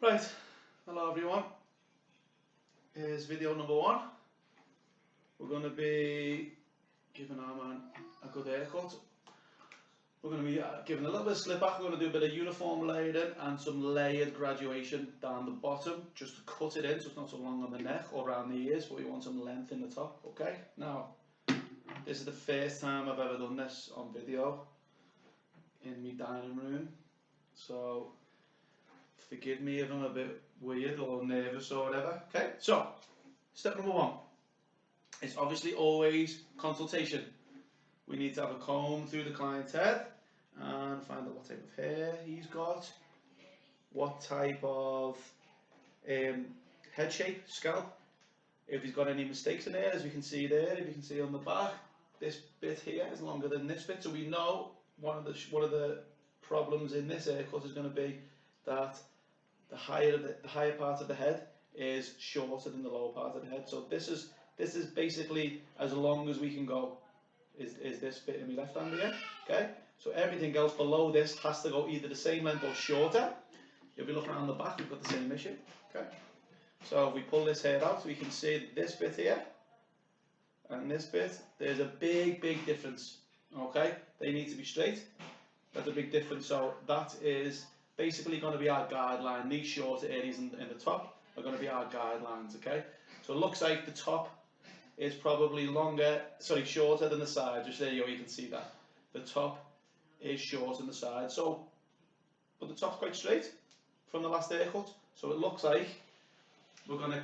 Right, hello everyone. Here's video number 1. We're going to be giving our man a good haircut. We're going to be giving a little bit of slip back. We're going to do a bit of uniform layering and some layered graduation down the bottom, just to cut it in so it's not so long on the neck or around the ears, but we want some length in the top. Okay, now this is the first time I've ever done this on video in my dining room, so forgive me if I'm a bit weird or nervous or whatever. Okay, so step number 1 is obviously always consultation. We need to have a comb through the client's head and find out what type of hair he's got, what type of head shape, scalp, if he's got any mistakes in there, as we can see there. If you can see on the back, this bit here is longer than this bit, so we know one of the problems in this haircut is going to be that the higher part of the head is shorter than the lower part of the head. So this is basically as long as we can go. Is this bit in my left hand here? Okay. So everything else below this has to go either the same length or shorter. If we look around the back, we've got the same issue. Okay. So if we pull this hair out, we can see this bit here and this bit. There's a big difference. Okay. They need to be straight. That's a big difference. So that is basically going to be our guideline. These shorter areas in the top are going to be our guidelines. Okay, so it looks like the top is probably shorter than the side. Just there you go, you can see that the top is shorter than the side. So, but the top's quite straight from the last haircut. So it looks like we're going to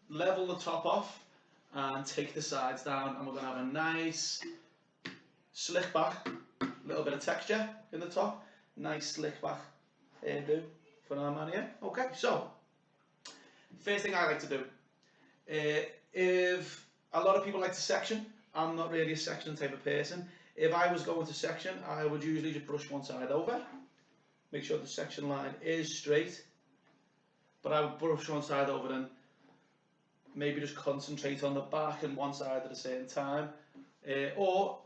level the top off and take the sides down, and we're going to have a nice slick back, a little bit of texture in the top, nice slick back hairdo for our man here. Okay, so first thing I like to do, if a lot of people like to section, I'm not really a section type of person. If I was going to section, I would usually just brush one side over, make sure the section line is straight, but I would brush one side over and maybe just concentrate on the back and one side at the same time, or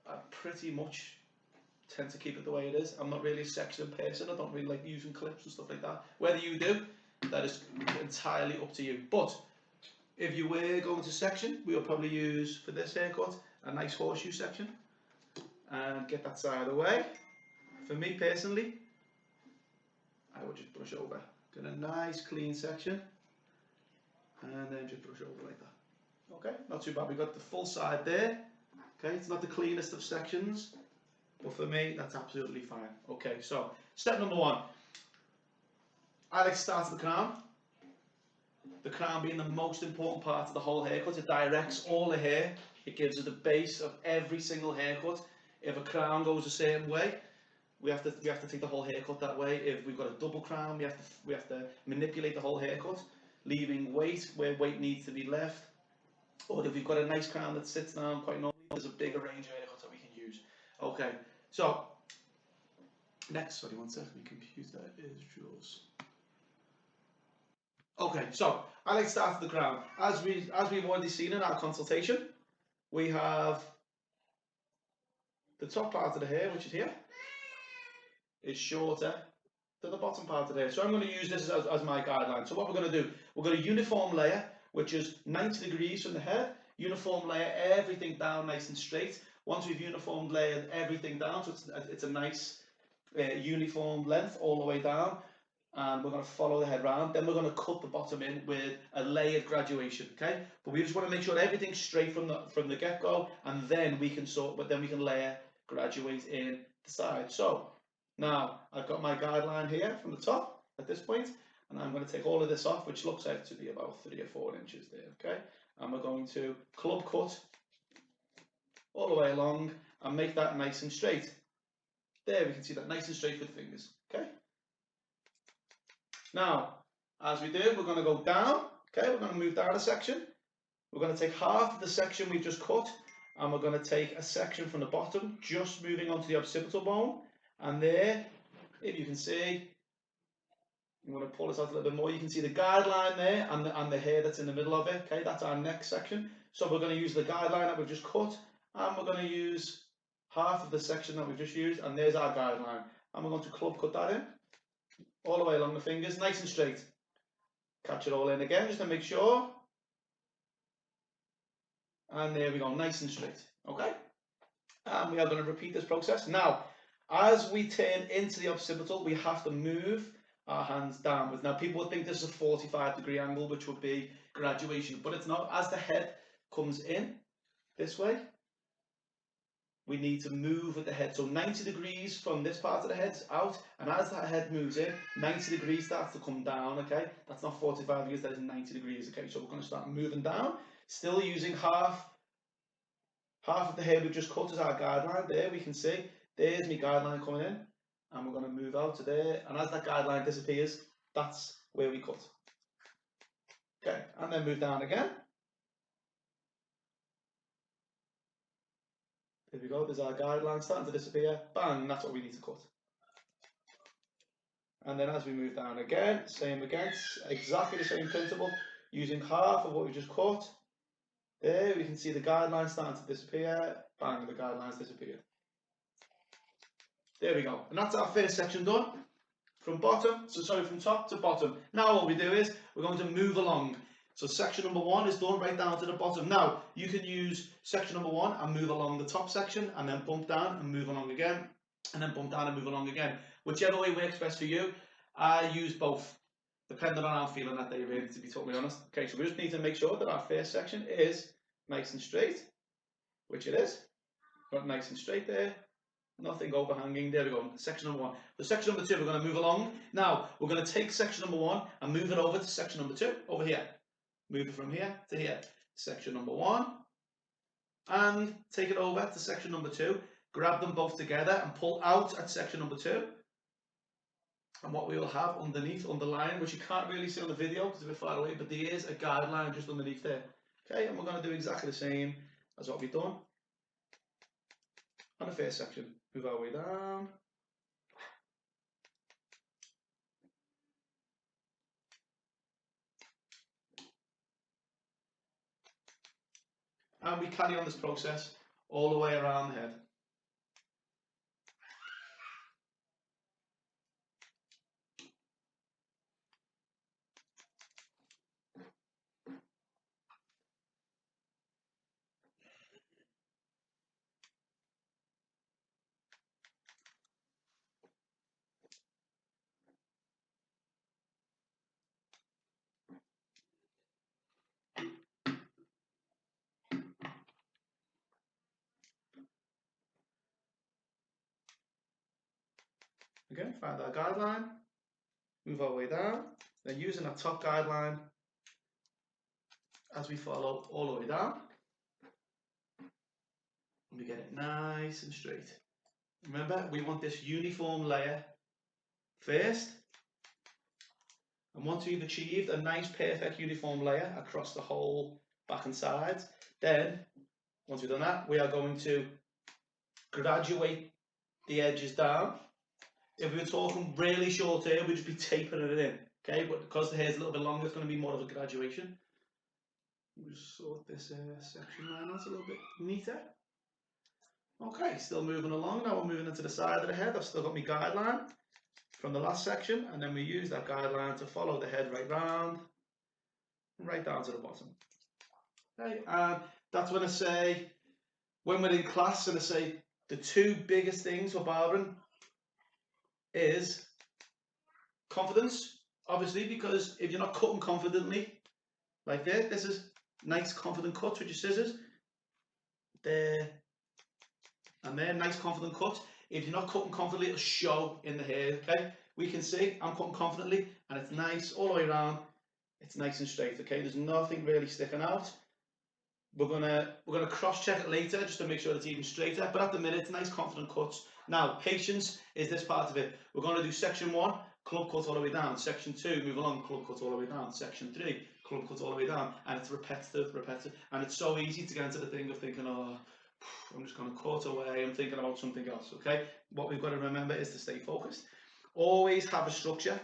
I pretty much tend to keep it the way it is. I'm not really a section person. I don't really like using clips and stuff like that. Whether you do, that is entirely up to you. But if you were going to section, we'll probably use, for this haircut, a nice horseshoe section and get that side away. For me personally, I would just brush over. Get a nice clean section and then just brush over like that. Okay, not too bad. We've got the full side there. Okay, it's not the cleanest of sections, but for me, that's absolutely fine. Okay, so step number 1. I like to start at the crown. The crown being the most important part of the whole haircut. It directs all the hair. It gives us the base of every single haircut. If a crown goes a certain way, we have to take the whole haircut that way. If we've got a double crown, we have to manipulate the whole haircut, leaving weight where weight needs to be left. Or if we've got a nice crown that sits down quite normally, there's a bigger range of haircuts that we can use. Okay, so next, sorry, one second, my computer is just. Okay, so I like to start at the crown. As we've already seen in our consultation, we have the top part of the hair, which is here, is shorter than the bottom part of the hair. So I'm going to use this as my guideline. So what we're going to do, we're going to uniform layer, which is 90 degrees from the head, uniform layer everything down nice and straight. Once we've uniform layered everything down, so it's a nice uniform length all the way down, and we're going to follow the head round. Then we're going to cut the bottom in with a layered graduation. Okay, but we just want to make sure everything's straight from the get-go, and then we can layer, graduate in the side. So now I've got my guideline here from the top at this point, and I'm going to take all of this off, which looks like to be about 3 or 4 inches there. Okay, and we're going to club cut all the way along and make that nice and straight. There, we can see that nice and straight with the fingers. Okay. Now, as we do, we're going to go down. Okay, we're going to move down a section. We're going to take half of the section we've just cut, and we're going to take a section from the bottom, just moving onto the occipital bone. And there, if you can see, I'm going to pull this out a little bit more. You can see the guideline there and the hair that's in the middle of it. Okay, that's our next section. So we're going to use the guideline that we've just cut, and we're going to use half of the section that we've just used, and there's our guideline. And we're going to club cut that in. all the way along the fingers, nice and straight. Catch it all in again, just to make sure. And there we go, nice and straight. Okay? And we are going to repeat this process. Now, as we turn into the occipital, we have to move our hands downwards. Now, people would think this is a 45-degree angle, which would be graduation, but it's not. As the head comes in this way, we need to move with the head. So 90 degrees from this part of the head out, and as that head moves in, 90 degrees starts to come down, okay? That's not 45 degrees, that is 90 degrees, okay? So we're going to start moving down, still using half of the hair we've just cut as our guideline. There we can see, there's my guideline coming in, and we're going to move out to there, and as that guideline disappears, that's where we cut. Okay, and then move down again. There we go, there's our guideline starting to disappear, bang, that's what we need to cut. And then as we move down again, same again, exactly the same principle, using half of what we just cut. There we can see the guidelines starting to disappear, bang, the guidelines disappeared. There we go, and that's our first section done, from top to bottom. Now all we do is, we're going to move along. So section number 1 is done right down to the bottom. Now, you can use section number 1 and move along the top section, and then bump down and move along again, and then bump down and move along again. Whichever way works best for you. I use both, depending on how I'm feeling that day, really, to be totally honest. Okay, so we just need to make sure that our first section is nice and straight, which it is. Got nice and straight there. Nothing overhanging. There we go. Section number 1. For section number 2, we're going to move along. Now, we're going to take section number 1 and move it over to section number 2, over here. Move it from here to here. Section number 1. And take it over to section number 2. Grab them both together and pull out at section number 2. And what we will have underneath, underlying, which you can't really see on the video because it's a bit far away, but there is a guideline just underneath there. Okay, and we're going to do exactly the same as what we've done on the first section. Move our way down. And we carry on this process all the way around the head. Again, find our guideline, move our way down, then using that top guideline as we follow all the way down, and we get it nice and straight. Remember, we want this uniform layer first, and once we've achieved a nice perfect uniform layer across the whole back and sides, then once we've done that, we are going to graduate the edges down. If we were talking really short hair, we'd just be tapering it in, okay? But because the hair's a little bit longer, it's going to be more of a graduation. We'll just sort this section line out a little bit neater. Okay, still moving along. Now we're moving into the side of the head. I've still got my guideline from the last section, and then we use that guideline to follow the head right round, right down to the bottom. Okay, and that's when I say, when we're in class, and I say the 2 biggest things for barbering is confidence, obviously, because if you're not cutting confidently, like this is nice confident cuts with your scissors, there and there, nice confident cuts. If you're not cutting confidently, it'll show in the hair, okay? We can see I'm cutting confidently, and it's nice all the way around, it's nice and straight, okay? There's nothing really sticking out. We're gonna cross-check it later just to make sure it's even straighter, but at the minute, it's nice confident cuts. Now, patience is this part of it. We're going to do section 1, club cut all the way down. Section 2, move along, club cut all the way down. Section 3, club cut all the way down. And it's repetitive. And it's so easy to get into the thing of thinking, oh, I'm just going to cut away, I'm thinking about something else, okay? What we've got to remember is to stay focused. Always have a structure,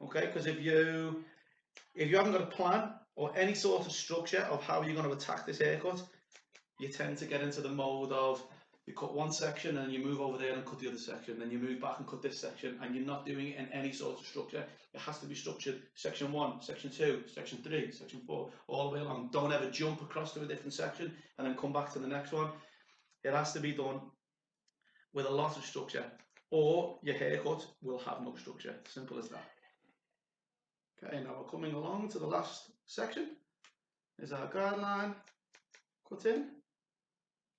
okay? Because if you haven't got a plan or any sort of structure of how you're going to attack this haircut, you tend to get into the mode of you cut one section and you move over there and cut the other section, then you move back and cut this section, and you're not doing it in any sort of structure. It has to be structured section 1, section 2, section 3, section 4, all the way along. Don't ever jump across to a different section and then come back to the next one. It has to be done with a lot of structure, or your haircut will have no structure. Simple as that. Okay, now we're coming along to the last section. There's our guideline. Cut in,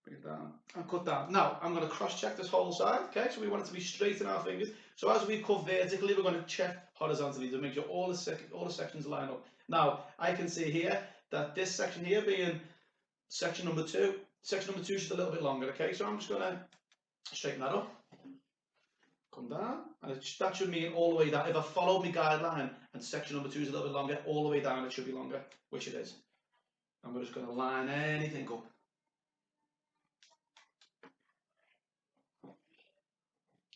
bring it down, and cut down. Now, I'm going to cross-check this whole side, okay? So we want it to be straight in our fingers. So as we cut vertically, we're going to check horizontally to make sure all the sections line up. Now, I can see here that this section here being section number 2 is just a little bit longer, okay? So I'm just going to straighten that up, come down, and that should mean all the way down. If I follow my guideline and section number 2 is a little bit longer, all the way down it should be longer, which it is. And we're just going to line anything up.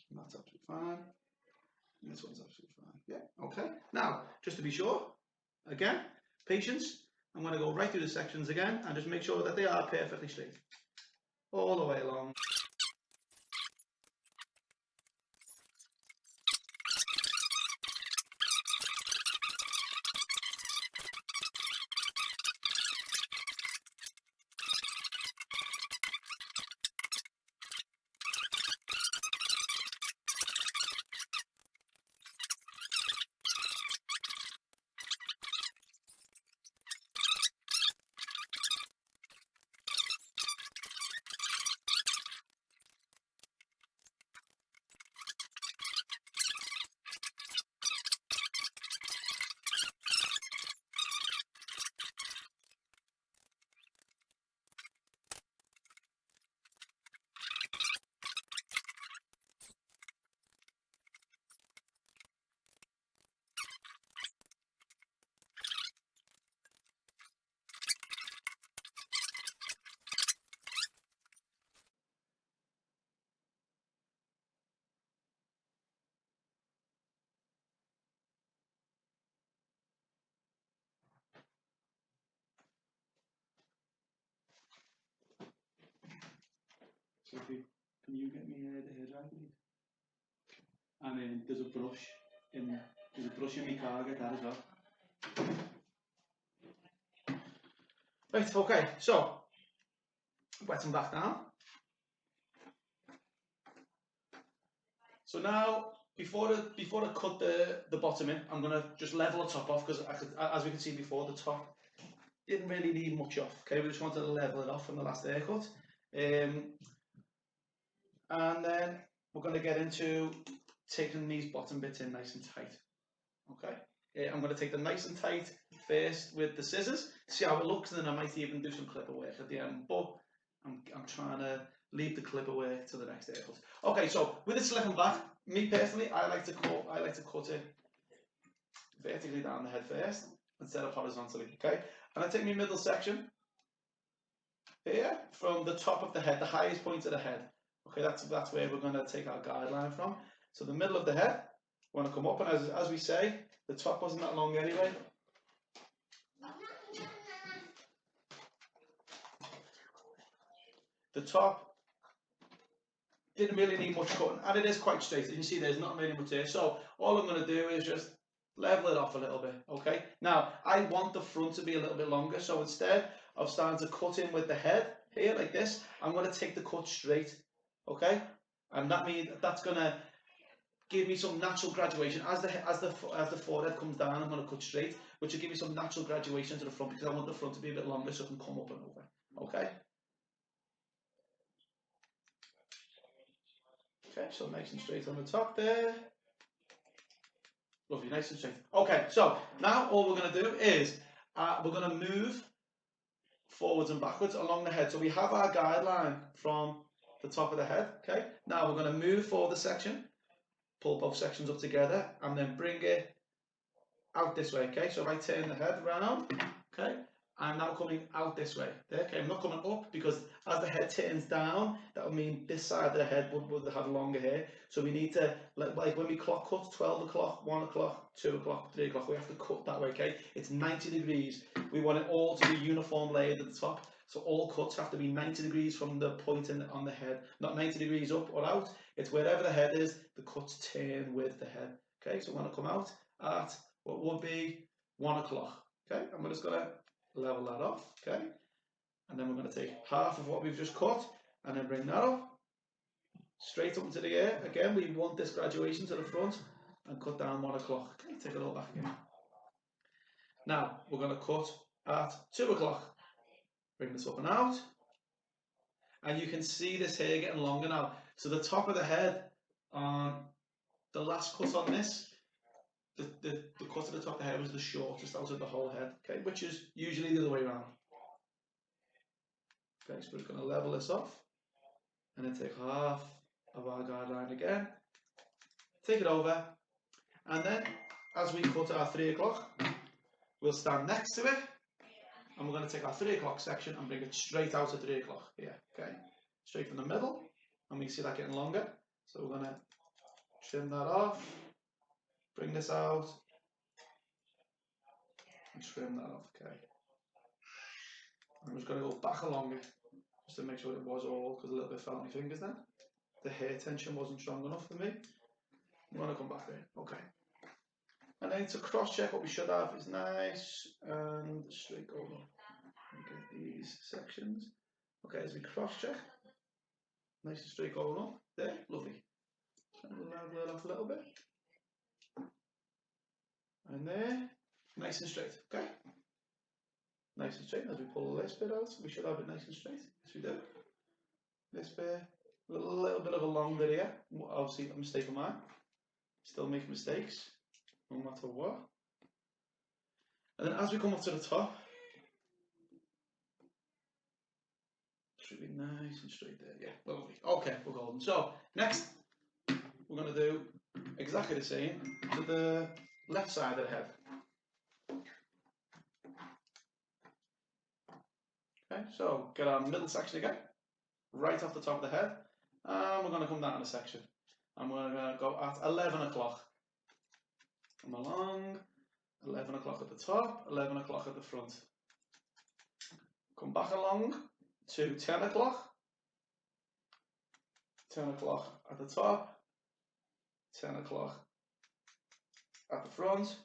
And that's absolutely fine. And this one's absolutely fine. Yeah, okay. Now, just to be sure, again, patience. I'm going to go right through the sections again and just make sure that they are perfectly straight. All the way along. Sophie, can you get me the hairdryer, please? And there's a brush in my car, get that as well. Right, okay, so wet them back down. So now, before I cut the bottom in, I'm going to just level the top off, because as we can see before, the top didn't really need much off. Okay, we just wanted to level it off from the last haircut. And then we're going to get into taking these bottom bits in nice and tight. Okay, I'm going to take them nice and tight first with the scissors, see how it looks, and then I might even do some clipper work at the end. But I'm trying to leave the clipper work to the next haircut. Okay, so with it slipping back, me personally, I like to cut it vertically down the head first instead of horizontally. Okay, and I take my middle section here from the top of the head, the highest point of the head. Okay, that's where we're going to take our guideline from. So the middle of the head, we want to come up, and as we say, the top wasn't that long anyway. The top didn't really need much cutting, and it is quite straight. You can see there's not really much there. So all I'm going to do is just level it off a little bit. Okay. Now I want the front to be a little bit longer, so instead of starting to cut in with the head here like this, I'm going to take the cut straight. Okay, and that means that's going to give me some natural graduation as the forehead comes down. I'm going to cut straight, which will give me some natural graduation to the front, because I want the front to be a bit longer so it can come up and over. Okay. Okay, so nice and straight on the top there. Lovely, nice and straight. Okay, so now all we're going to do is we're going to move forwards and backwards along the head. So we have our guideline from the top of the head. Okay, now we're going to move forward the section, pull both sections up together, and then bring it out this way. Okay, so if I turn the head around, okay, I'm now coming out this way. Okay, I'm not coming up, because as the head turns down, that would mean this side of the head would have longer hair. So we need to, like when we clock cut, 12 o'clock, 1 o'clock, 2 o'clock, 3 o'clock, we have to cut that way. Okay, it's 90 degrees. We want it all to be uniform layered at the top. So all cuts have to be 90 degrees from the point on the head, not 90 degrees up or out. It's wherever the head is, the cuts turn with the head. Okay, so I'm going to come out at what would be 1 o'clock. Okay, and we're just going to level that off. Okay, and then we're going to take half of what we've just cut and then bring that up straight up into the air. Again, we want this graduation to the front and cut down 1 o'clock. Okay, take it all back again. Now we're going to cut at 2 o'clock. Bring this up and out. And you can see this hair getting longer now. So the top of the head on the last cut on this, the cut at the top of the head was the shortest out of the whole head, okay, which is usually the other way around. Okay, so we're going to level this off and then take half of our guideline again, take it over, and then as we cut our 3 o'clock, we'll stand next to it and we're going to take our 3 o'clock section and bring it straight out at 3 o'clock here, okay, straight from the middle, and we see that getting longer. So we're going to trim that off, bring this out, and trim that off, okay. I'm just going to go back along it, just to make sure it was all, because a little bit fell on my fingers then. The hair tension wasn't strong enough for me. I'm going to come back there, okay. And then to cross check, what we should have is nice and straight going up. Get these sections. Okay, as we cross check, nice and straight going up. There, lovely. And we'll level it off a little bit. And there, nice and straight, okay? Nice and straight. As we pull this bit out, we should have it nice and straight. As we do. This bit, a little bit of a longer here. Obviously, a mistake of mine. Still make mistakes, no matter what. And then as we come up to the top, should be nice and straight there. Yeah, lovely. Okay, we're golden. So next, we're going to do exactly the same to the left side of the head. Okay, so get our middle section again, right off the top of the head, and we're going to come down a section. And we're going to go at 11 o'clock. Come along, 11 o'clock at the top, 11 o'clock at the front. Come back along to 10 o'clock, 10 o'clock at the top, 10 o'clock at the front,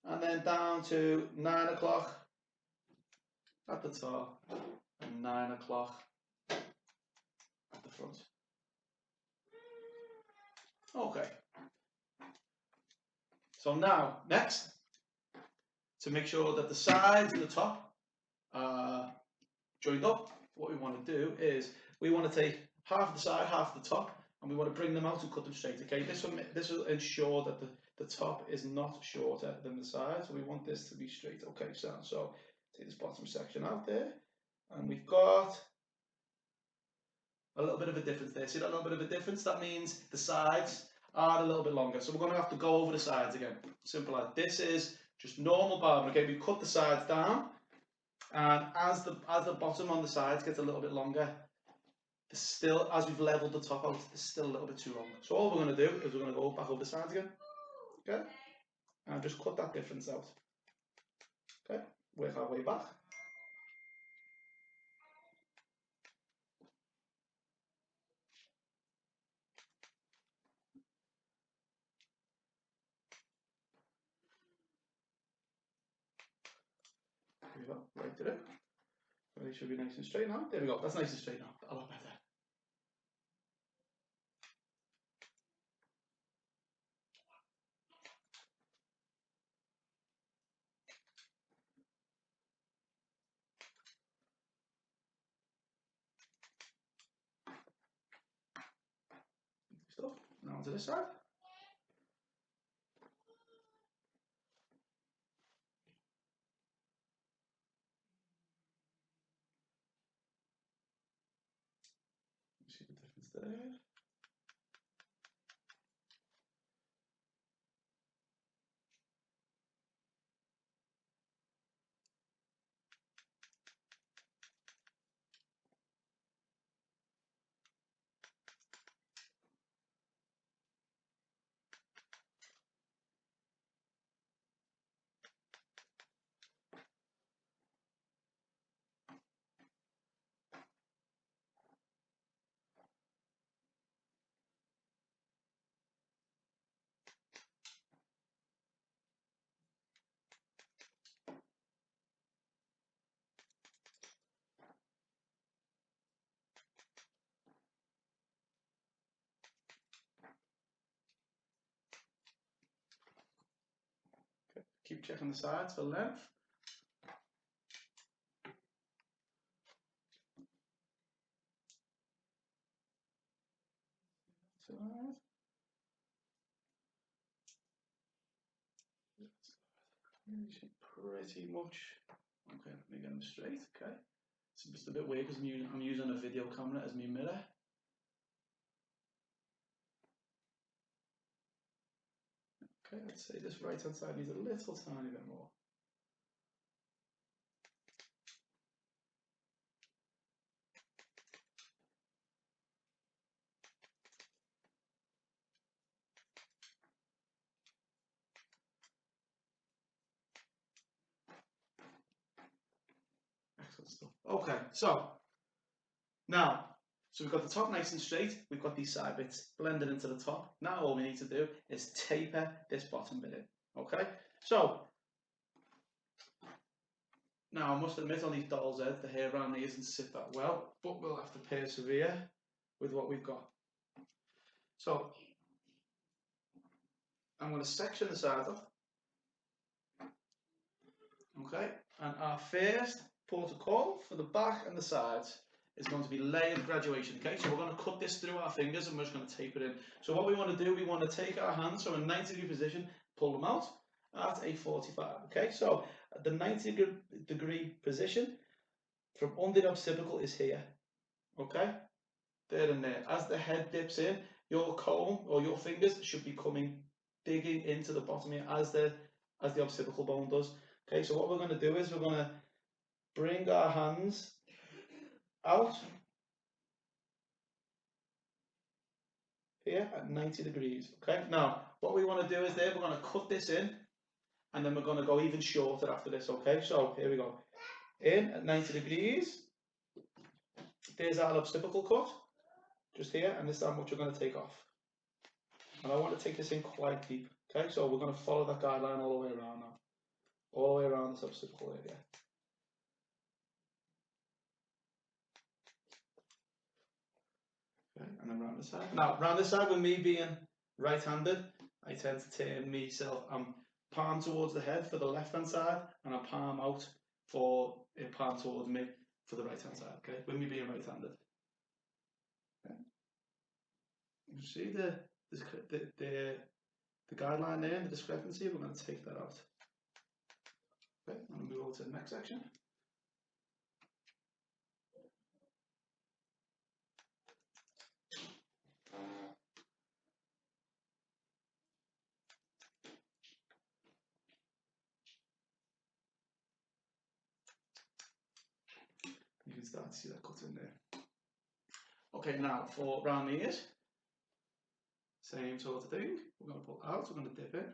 and then down to 9 o'clock at the top and 9 o'clock at the front. Okay. So now, next, to make sure that the sides and the top are joined up, what we want to do is we want to take half the side, half the top, and we want to bring them out and cut them straight. Okay, this will ensure that the top is not shorter than the side, so we want this to be straight. Okay, so take this bottom section out there, and we've got a little bit of a difference there. See that little bit of a difference? That means the sides are a little bit longer, so we're going to have to go over the sides again. Simple as this is just normal barbering. Okay, we cut the sides down, and as the bottom on the sides gets a little bit longer, still, as we've leveled the top out, it's still a little bit too long. So all we're going to do is we're going to go back over the sides again, okay, and just cut that difference out. Okay, work our way back. There we go, right to it. It should be nice and straight now. There we go, that's nice and straight now, a lot better. Stuff. Now onto this side. See the difference there. keep checking the sides for length. Pretty much. Okay, let me get them straight. Okay, it's just a bit weird because I'm using a video camera as my mirror. Okay, I'd say this right hand side needs a little tiny bit more. Excellent stuff. Okay, so we've got the top nice and straight, we've got these side bits blended into the top. Now all we need to do is taper this bottom bit in, okay? So, now I must admit on these doll's heads, the hair around here doesn't sit that well, but we'll have to persevere with what we've got. So, I'm going to section the side off, okay? And our first port of call for the back and the sides is going to be layered graduation, okay? So we're going to cut this through our fingers and we're just going to tape it in. So what we want to do, we want to take our hands from a 90-degree position, pull them out at a 45, okay? So the 90-degree position from under the occipital is here, okay? There and there. As the head dips in, your comb or your fingers should be digging into the bottom here as the occipital bone does. Okay, so what we're going to do is we're going to bring our hands out here at 90 degrees. Okay, now what we want to do is we're going to cut this in and then we're going to go even shorter after this. Okay, so here we go. In at 90 degrees. There's our occipital cut, just here, and this is how much we're going to take off. And I want to take this in quite deep. Okay, so we're going to follow that guideline all the way around now. All the way around this occipital area. Okay, and then round this side. Now, round this side, with me being right-handed, I tend to turn myself, palm towards the head for the left-hand side, and a palm out for a palm towards me for the right-hand side. Okay, with me being right-handed. Okay. You see the guideline there, the discrepancy. We're going to take that out. Okay, I'm going to move over to the next section. You can start to see that cut in there. Okay, now for round the ears, same sort of thing. We're going to pull out, we're going to dip in.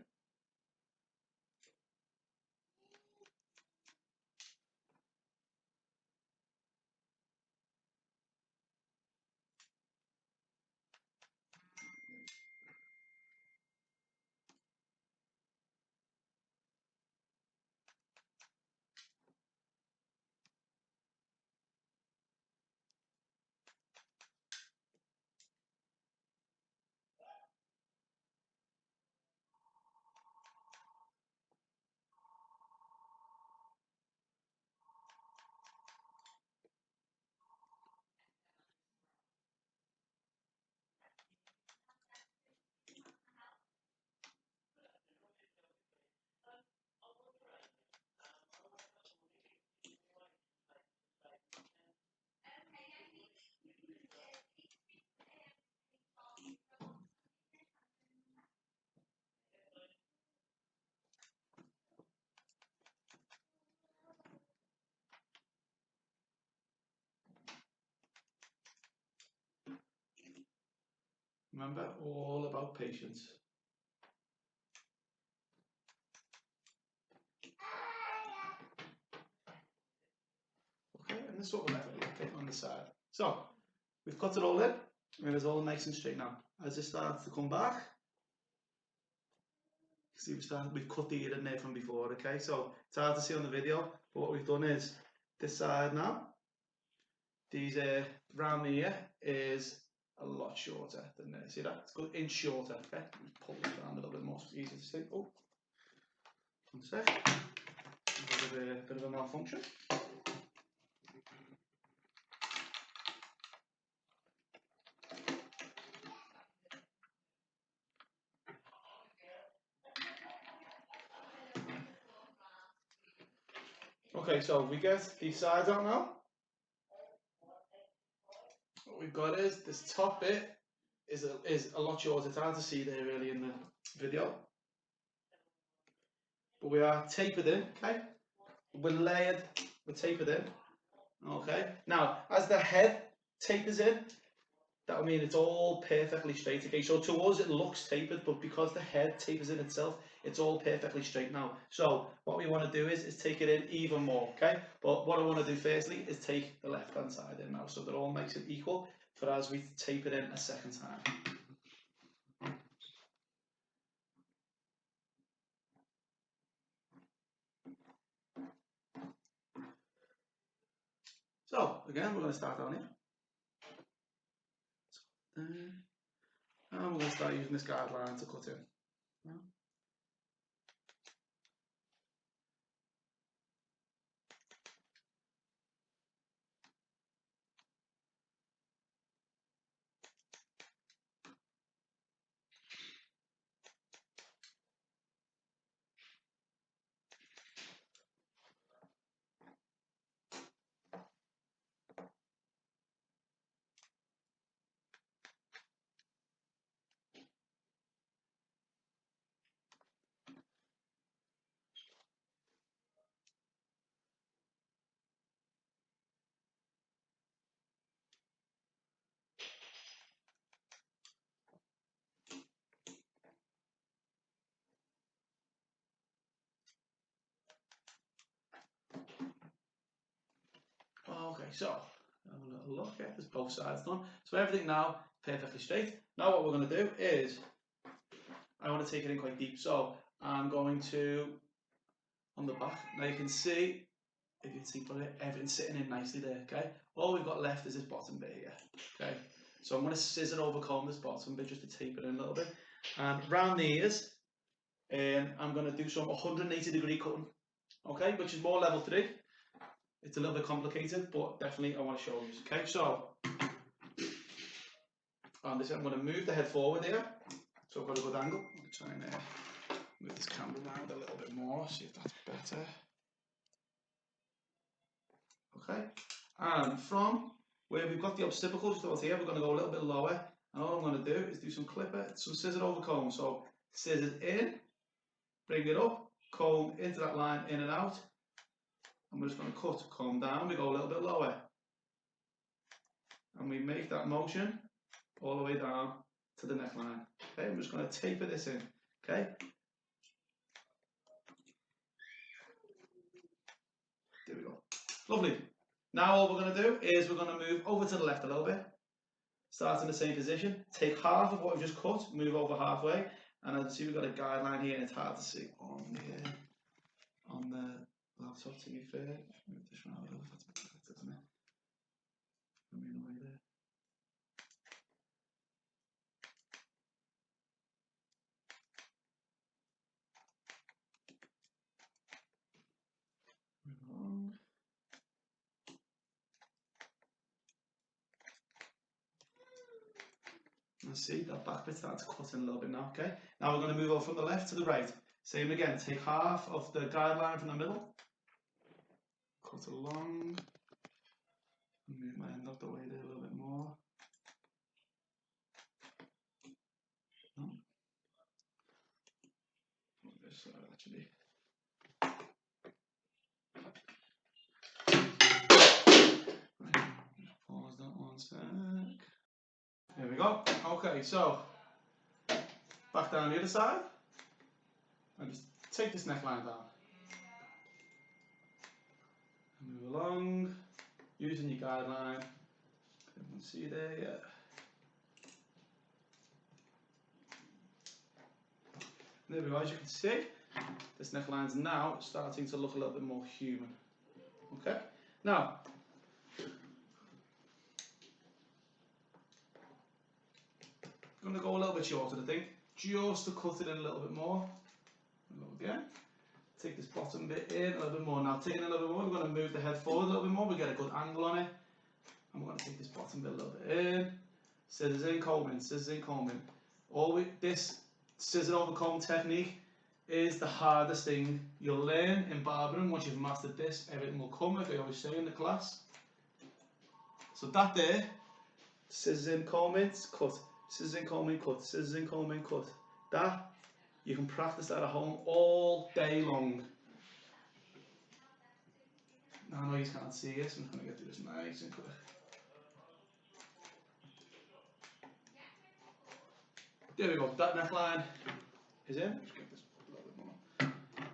Remember, all about patience. Okay, and this is what we're left with, okay, on the side. So, we've cut it all in, and it's all nice and straight now. As it starts to come back, see we've cut the ear in there from before, okay? So, it's hard to see on the video, but what we've done is, this side now, these round the ear is a lot shorter than there. See that? It's good inch shorter, okay? Pull this around a little bit more so it's easier to see. Oh, One sec. A bit of a malfunction. Okay, so we get these sides out now. What we've got is this top bit is a lot shorter. It's hard to see there really in the video. But we are tapered in, okay? We're layered, we're tapered in. Okay, now as the head tapers in, that would mean it's all perfectly straight. Okay, so to us it looks tapered, but because the head tapers in itself, it's all perfectly straight now. So what we want to do is take it in even more, okay? But what I want to do firstly is take the left hand side in now, so that all makes it equal for as we tape it in a second time. So again, we're going to start down here. And we're going to start using this guideline to cut in. Okay, so have a little look at this, both sides done. So everything now perfectly straight. Now what we're going to do is, I want to take it in quite deep. So I'm going to, on the back, now you can see, if you can see from it, everything's sitting in nicely there, okay? All we've got left is this bottom bit here, okay? So I'm going to scissor over comb this bottom bit just to tape it in a little bit. And round the ears, I'm going to do some 180-degree cutting, okay? Which is more level 3. It's a little bit complicated, but definitely I want to show you. Okay, so on this, I'm going to move the head forward here. So I've got a good angle. I'm going to try and move this camera around a little bit more, see if that's better. Okay, and from where we've got the occipital just about here, we're going to go a little bit lower. And all I'm going to do is do some scissor over comb. So scissors in, bring it up, comb into that line, in and out. And we're just going to cut, comb down, we go a little bit lower. And we make that motion all the way down to the neckline. Okay, I'm just going to taper this in. Okay. There we go. Lovely. Now all we're going to do is we're going to move over to the left a little bit. Start in the same position. Take half of what we've just cut, move over halfway, and as you see we've got a guideline here, and it's hard to see on the laptop. To be fair, move this round a little. That's better, isn't it? Moving away there. Move along. And see that back bit starting to cut in a little bit now. Okay. Now we're going to move over from the left to the right. Same again. Take half of the guideline from the middle. Cut along. Move my end up the way there a little bit more. No. This side actually. Right. Just pause that one sec. There we go. Okay, so back down the other side. And just take this neckline down. And move along, using your guideline. Couldn't see there yet. There we go. As you can see, this neckline's now starting to look a little bit more human. Okay. Now, I'm going to go a little bit shorter, I think, just to cut it in a little bit more. Go again. take this bottom bit in a little bit more. Now taking a little bit more, we're going to move the head forward a little bit more. We get a good angle on it. And we're going to take this bottom bit a little bit in. Scissors in, comb in, scissors in, comb in. This scissor over comb technique is the hardest thing you'll learn in barbering. Once you've mastered this, everything will come, like I always say in the class. So that there, scissors in, comb in, cut. Scissors in, comb in, cut. Scissors in, comb in, cut. That, you can practice that at home all day long. Now I know you can't see this, I'm just going to get through this nice and quick. There we go, that neckline is in. Just get this a little bit more.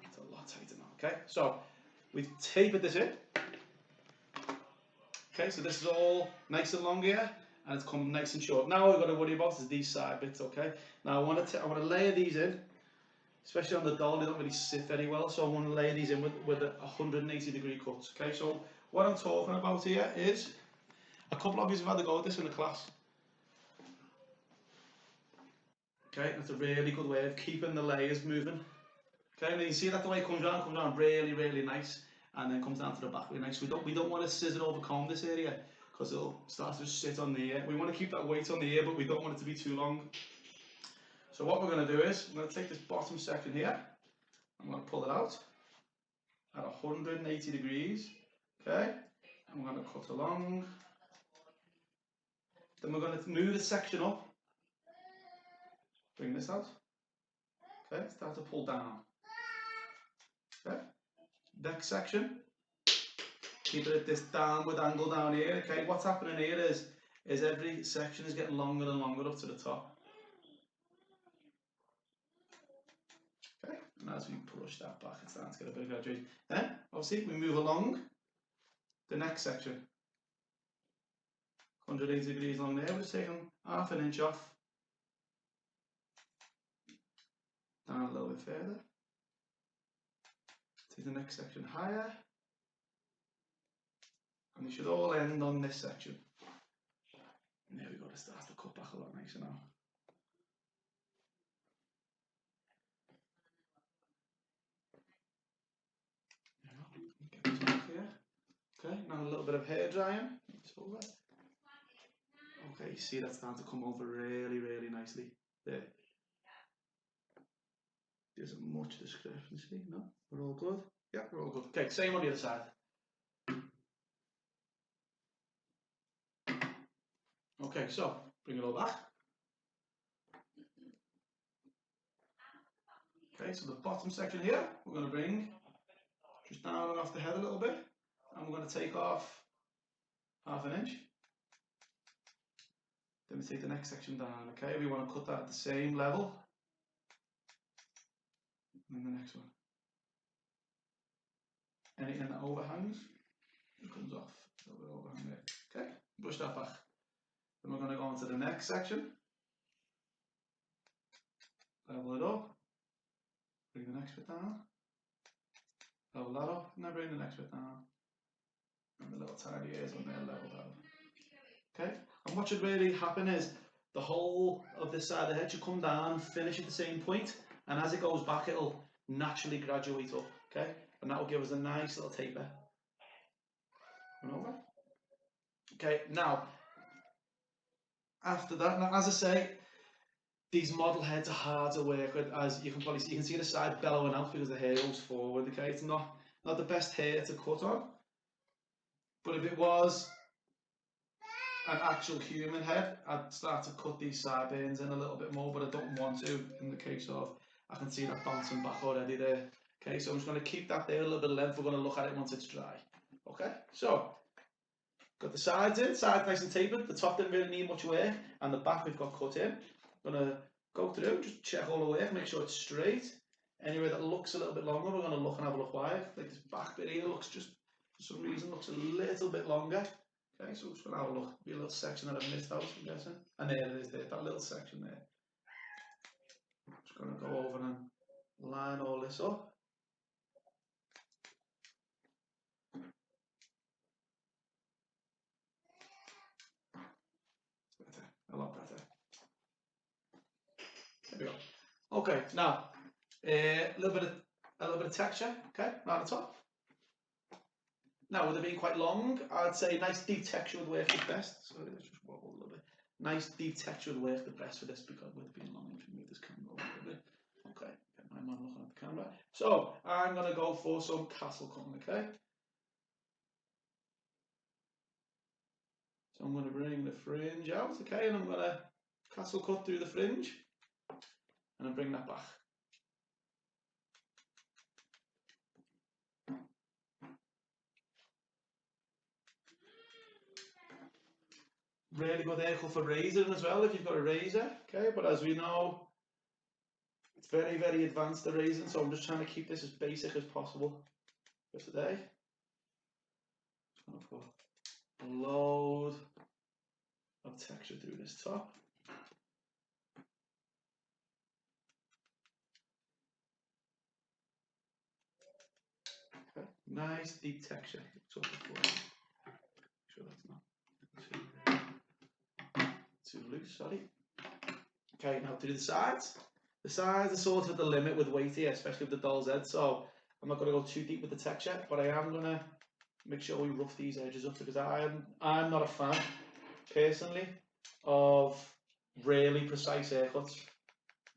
It's a lot tighter now, okay? So, we've tapered this in. Okay, so this is all nice and long here, and it's come nice and short. Now all we've got to worry about is these side bits, okay? Now I want to layer these in, especially on the doll, they don't really sit very well, so I want to layer these in with a 180-degree cuts, okay? So what I'm talking about here is, a couple of you have had to go with this in the class. Okay, that's a really good way of keeping the layers moving. Okay, and you see that the way it comes down really, really nice, and then comes down to the back really nice. We don't want to scissor over comb this area, because it'll start to sit on the ear. We want to keep that weight on the ear, but we don't want it to be too long. So what we're going to do is, I'm going to take this bottom section here, I'm going to pull it out at 180 degrees, okay, and we're going to cut along. Then we're going to move the section up, bring this out, okay, start to pull down, okay, next section, keep it at this downward angle down here, okay, what's happening here is every section is getting longer and longer up to the top, okay, and as we push that back it's starting to get a bit of graduation. Then, obviously, we move along the next section, 180 degrees along there, we're just taking half an inch off, down a little bit further, take the next section higher, and we should all end on this section. And there we go, it starts to cut back a lot nicer now. Get this off here. Okay, now a little bit of hair drying. It's over. Okay, you see that's starting to come over really, really nicely. There. There isn't much discrepancy, no? We're all good? Yeah, we're all good. Okay, same on the other side. Okay, so bring it all back. Okay, so the bottom section here, we're going to bring just down and off the head a little bit, and we're going to take off half an inch. Then we take the next section down, okay? We want to cut that at the same level. And then the next one. Anything that overhangs, it comes off. A little bit overhang there. Okay, brush that back. Then we're going to go on to the next section. Level it up. Bring the next bit down. Level that up, and then bring the next bit down. And the little tiny ears on there, level that up. Okay, and what should really happen is the whole of this side of the head should come down, finish at the same point, and as it goes back, it'll naturally graduate up. Okay, and that will give us a nice little taper. Run over. Okay, now after that, now as I say, these model heads are hard to work with, as you can probably see. You can see the side bellowing out because the hair goes forward. Okay, it's not the best hair to cut on, but if it was an actual human head, I'd start to cut these sideburns in a little bit more, but I don't want to in the case of, I can see that bouncing back already there. Okay, so I'm just going to keep that there a little bit of length. We're going to look at it once it's dry. Okay, so got the sides in, sides nice and tapered. The top didn't really need much work, and the back we've got cut in. I'm going to go through, just check all the work, make sure it's straight. Anywhere that looks a little bit longer, we're going to look and have a look why. Like this back bit here looks just, for some reason, looks a little bit longer. Okay, so we're just going to have a look. Be a little section that I've missed out, I'm guessing. And there it is, there, that little section there. Just going to go over and line all this up. Better, a lot better. There we go. Okay, now a little bit of a little bit of texture, okay, around the top. Now, with it being quite long, I'd say nice deep texture would work the best. So let's just wobble a little bit. Nice deep texture would work the best for this because with it being long, I can move this camera over a little bit. Okay, get my man looking at the camera. So I'm going to go for some castle cutting, okay? So I'm going to bring the fringe out, okay, and I'm going to castle cut through the fringe and then bring that back. Really good haircut for razoring as well if you've got a razor, okay, but as we know, it's very, very advanced, the razoring, so I'm just trying to keep this as basic as possible for today. Just going to put a load of texture through this top. Okay. Nice deep texture. So make sure that's not too loose, sorry. Okay, now through the sides. The sides are sort of the limit with weight here, especially with the doll's head, so I'm not going to go too deep with the texture, but I am going to make sure we rough these edges up because I'm not a fan, personally, of really precise haircuts.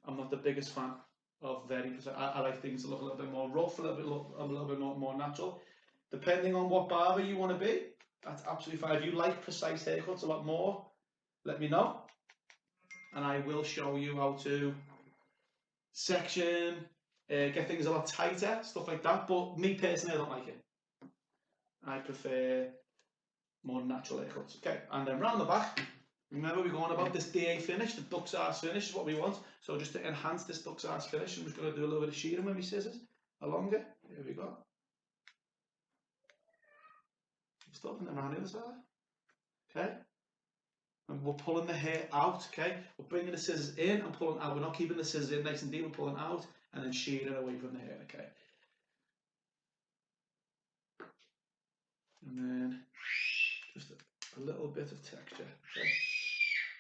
I'm not the biggest fan of very precise. I like things to look a little bit more rough, a little bit more natural. Depending on what barber you want to be, that's absolutely fine. If you like precise haircuts a lot more, let me know, and I will show you how to section, get things a lot tighter, stuff like that. But me personally, I don't like it. I prefer more natural haircuts. Okay, and then round the back. Remember, we're going about this DA finish, the duck's arse finish is what we want. So just to enhance this duck's arse finish, I'm just going to do a little bit of shearing with my scissors along it. Here we go. Stop and then around the other side. Okay. And we're pulling the hair out, okay? We're bringing the scissors in and pulling out. We're not keeping the scissors in nice and deep, we're pulling out and then shearing away from the hair, okay? And then just a little bit of texture, okay?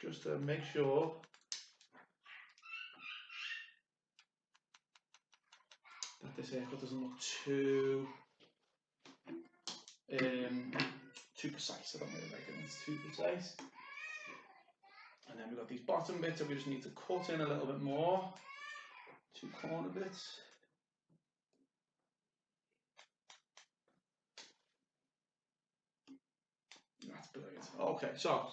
Just to make sure that this haircut doesn't look too precise. I don't really like it when it's too precise. And then we've got these bottom bits that we just need to cut in a little bit more. 2 corner bits. That's brilliant. Okay, so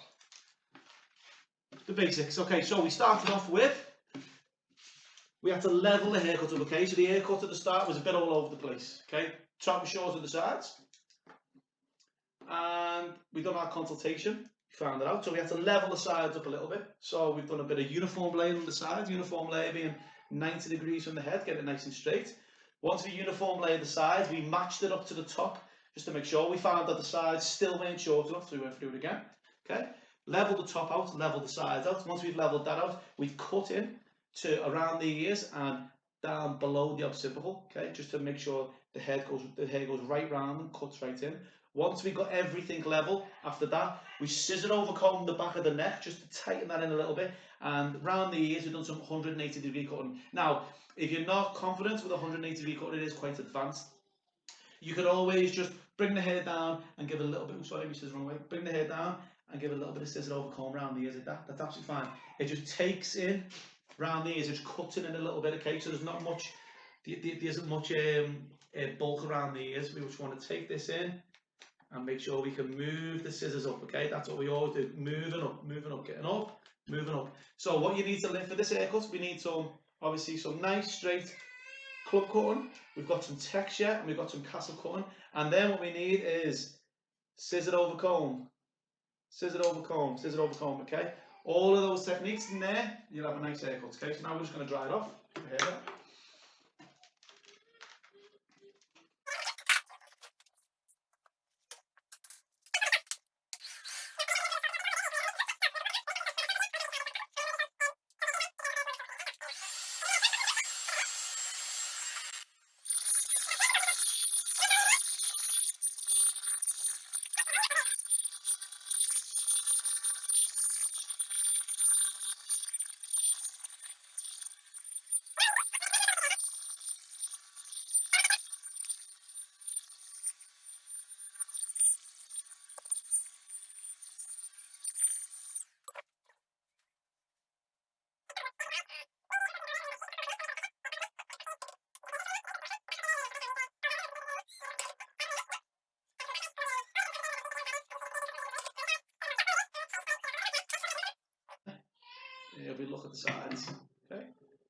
the basics. Okay, so we started off with, we had to level the haircut up, okay? So the haircut at the start was a bit all over the place, okay? Top was short at the sides. And we've done our consultation, we found it out. So we had to level the sides up a little bit. So we've done a bit of uniform laying on the sides, uniform layer being 90 degrees from the head, get it nice and straight. Once we uniform layered the sides, we matched it up to the top, just to make sure. We found that the sides still weren't short enough, so we went through it again, okay? Level the top out, level the sides out. Once we've leveled that out, we've cut in to around the ears and down below the occipital, okay, just to make sure the hair goes right round and cuts right in. Once we got everything level, after that, we scissor over comb the back of the neck just to tighten that in a little bit, and round the ears we've done some 180 degree cutting. Now, if you're not confident with 180 degree cutting, it is quite advanced. You can always just bring the hair down and give it a little bit, sorry, my scissors wrong way, bring the hair down and give it a little bit of scissor over comb around the ears like that. That's absolutely fine. It just takes in round the ears, it just cuts in a little bit, okay? So there's not much, there isn't much bulk around the ears. We just want to take this in and make sure we can move the scissors up, okay? That's what we always do, moving up, getting up, moving up. So what you need to lift for this haircut, we need some, obviously some nice straight club cutting, we've got some texture, and we've got some castle cutting, and then what we need is scissor over comb, scissor over comb, scissor over comb, okay? All of those techniques in there, you'll have a nice haircut, okay? So now we're just going to dry it off. Here we look at the sides. Okay,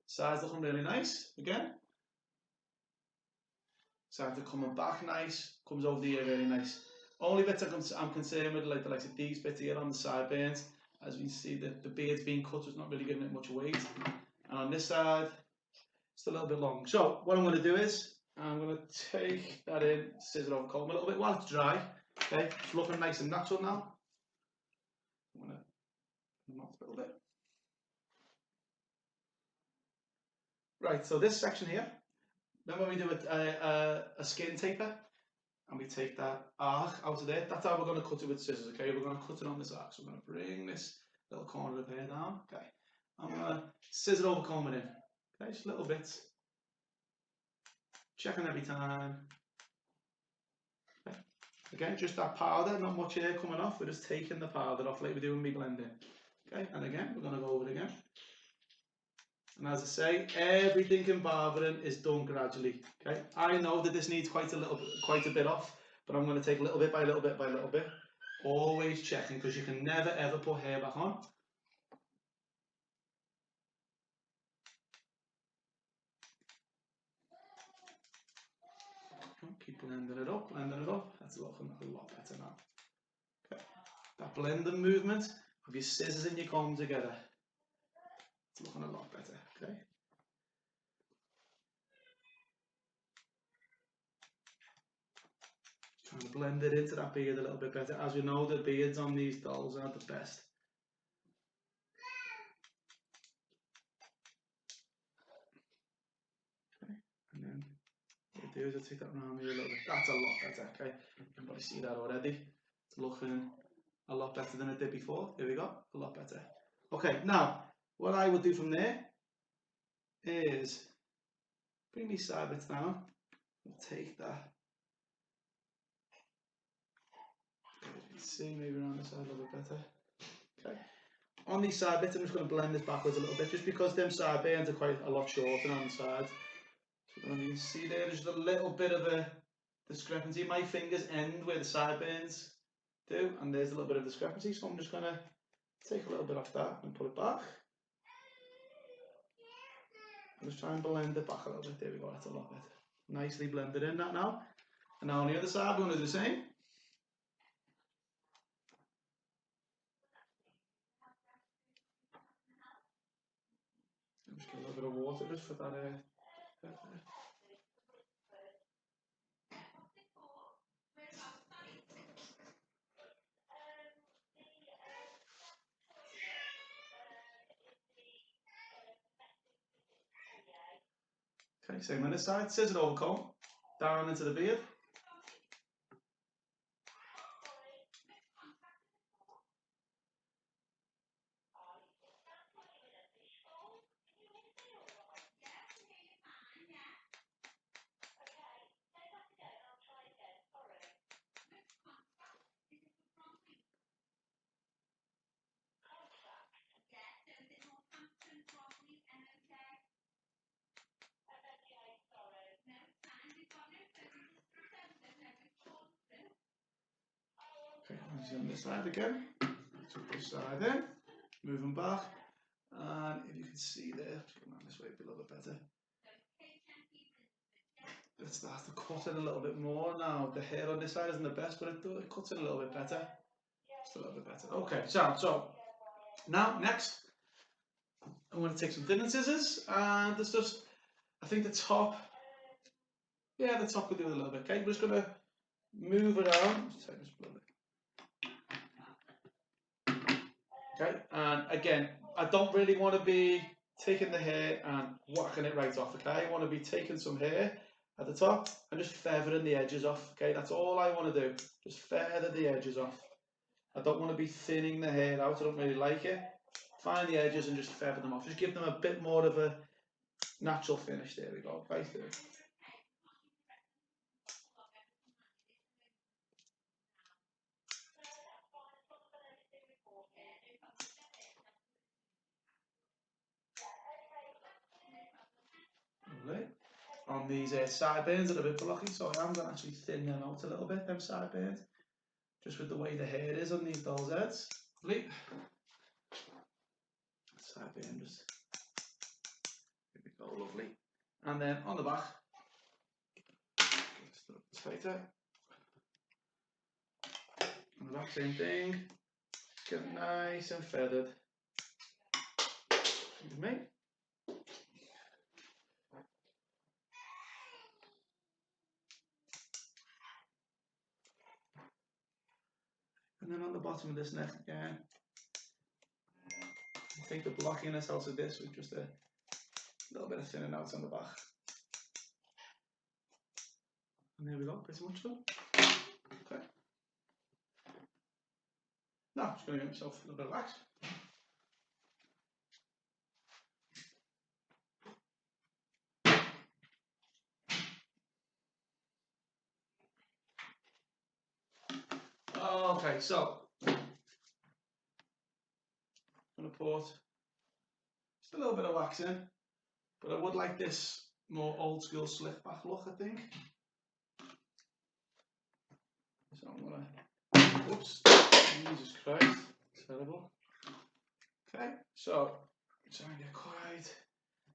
sides looking really nice. Again, sides are coming back nice. Comes over the ear really nice. Only bits I'm concerned with, like the likes of these bits here on the sideburns. As we see, the beard's being cut, so it's not really giving it much weight. And on this side, it's a little bit long. So what I'm going to do is I'm going to take that in, scissor over comb a little bit while it's dry. Okay, it's looking nice and natural now. I'm going to mouth a little bit. Right, so this section here, remember when we do a skin taper and we take that arc out of there? That's how we're going to cut it with scissors, okay? We're going to cut it on this arc. So we're going to bring this little corner of hair down, okay? I'm going to scissor over comb it in, okay? Just little bits. Checking every time. Okay. Again, just that powder, not much hair coming off. We're just taking the powder off like we do when we blending. Okay, and again, we're going to go over it again. And as I say, everything in barbering is done gradually. Okay, I know that this needs quite a bit off, but I'm going to take little bit by little bit by little bit. Always checking, because you can never ever put hair back on. Keep blending it up, blending it up. That's looking a lot better now. Okay, that blending movement of your scissors and your comb together. It's looking a lot better. Okay. Trying to blend it into that beard a little bit better. As we know, the beards on these dolls aren't the best. Okay, and then what I do is I take that around here a little bit. That's a lot better. Okay, you can probably see that already. It's looking a lot better than it did before. Here we go, a lot better. Okay, now what I will do from there is bring these side bits down. We'll take that. As you can see, maybe around the side a little bit better. Okay. On these side bits, I'm just going to blend this backwards a little bit, just because them side bands are quite a lot shorter on the sides. So you can see there's just a little bit of a discrepancy. My fingers end where the side bands do, and there's a little bit of discrepancy. So I'm just going to take a little bit off that and put it back. I'm just trying to blend it back a little bit. There we go. That's a lot better. Nicely blended in that now. And now on the other side, we're going to do the same. Just get a little bit of water just for that. Okay, same on this side. Scissor over comb down into the beard. Okay, on this side again. So this side in, moving back, and if you can see there, just come around this way a little bit better. It starts to cut in a little bit more now. The hair on this side isn't the best, but it cuts in a little bit better. Just a little bit better. Okay, so now next, I'm going to take some thinning scissors, and there's just, I think the top, yeah, the top could do it a little bit. Okay, we're just going to move around. Just take this a little bit. Okay, and again, I don't really want to be taking the hair and whacking it right off. Okay, I want to be taking some hair at the top and just feathering the edges off. Okay, that's all I want to do. Just feather the edges off. I don't want to be thinning the hair out. I don't really like it. Find the edges and just feather them off. Just give them a bit more of a natural finish. There we go. Right there. Lovely. On these sideburns are a bit blocky, so I am going to actually thin them out a little bit, them sideburns, just with the way the hair is on these dolls' heads. Lovely. side just. Here we go, lovely. And then on the back, just a little tighter. On the back, same thing. Get it nice and feathered. With me. And then on the bottom of this neck again, I think the blockiness out of this with just a little bit of thinning out on the back. And there we go, pretty much done. Okay. Now, I'm just going to give myself a little bit of wax. Okay, so I'm going to put just a little bit of wax in, but I would like this more old school slick back look, I think. So I'm going to, whoops, Jesus Christ, terrible. Okay, so try and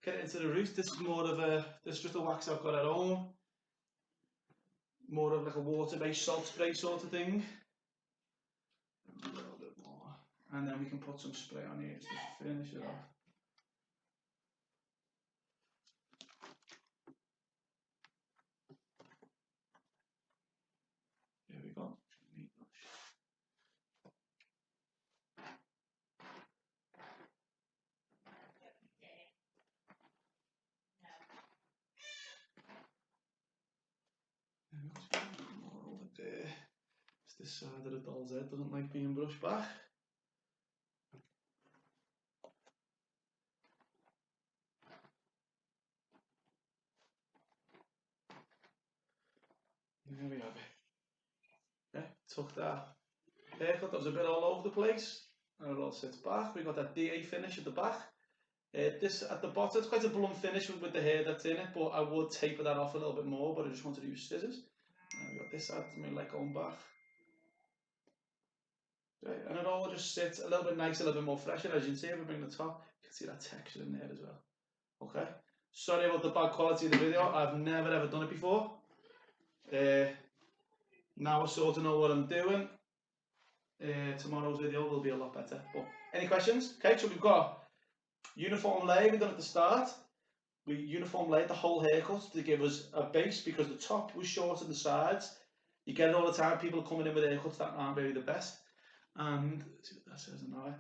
get it into the roots. This is more of a, this is just a wax I've got at home. More of like a water-based salt spray sort of thing. A little bit more. And then we can put some spray on here just to finish it off. There we go. More over there. It's this side of the doll's head doesn't like being brushed back. There we have it. Yeah, took that haircut that was a bit all over the place, and it all sits back. We got that DA finish at the back. This at the bottom, it's quite a blunt finish with the hair that's in it, but I would taper that off a little bit more, but I just wanted to use scissors. And we got this side, I mean, like going back. Okay, and it all just sits a little bit nicer, a little bit more fresher. As you can see, if we bring the top, you can see that texture in there as well. Okay, sorry about the bad quality of the video. I've never ever done it before. Now I sort of know what I'm doing. Tomorrow's video will be a lot better. But any questions? Okay, so we've got uniform lay we've done at the start. We uniform laid the whole haircut to give us a base because the top was short on the sides. You get it all the time. People are coming in with haircuts that aren't really the best. And let's see what that says now.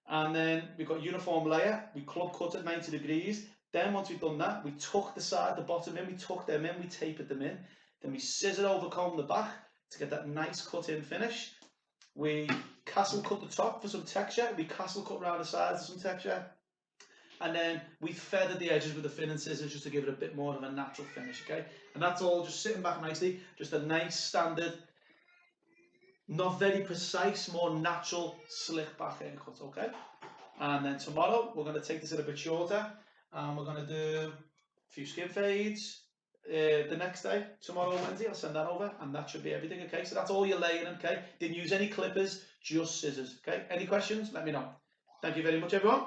And then we've got uniform layer. We club cut at 90 degrees. Then once we've done that, we tuck the side, the bottom in. We tuck them in. We tapered them in. Then we scissor over comb the back to get that nice cut in finish. We castle cut the top for some texture. We castle cut around the sides for some texture. And then we feathered the edges with the thinning scissors just to give it a bit more of a natural finish, okay? And that's all just sitting back nicely. Just a nice standard, not very precise, more natural slick back haircut, okay? And then tomorrow we're going to take this a bit shorter and we're going to do a few skin fades. The next day, tomorrow Wednesday, I'll send that over and that should be everything, okay? So that's all you're laying, okay? Didn't use any clippers, just scissors, okay? Any questions? Let me know. Thank you very much, everyone.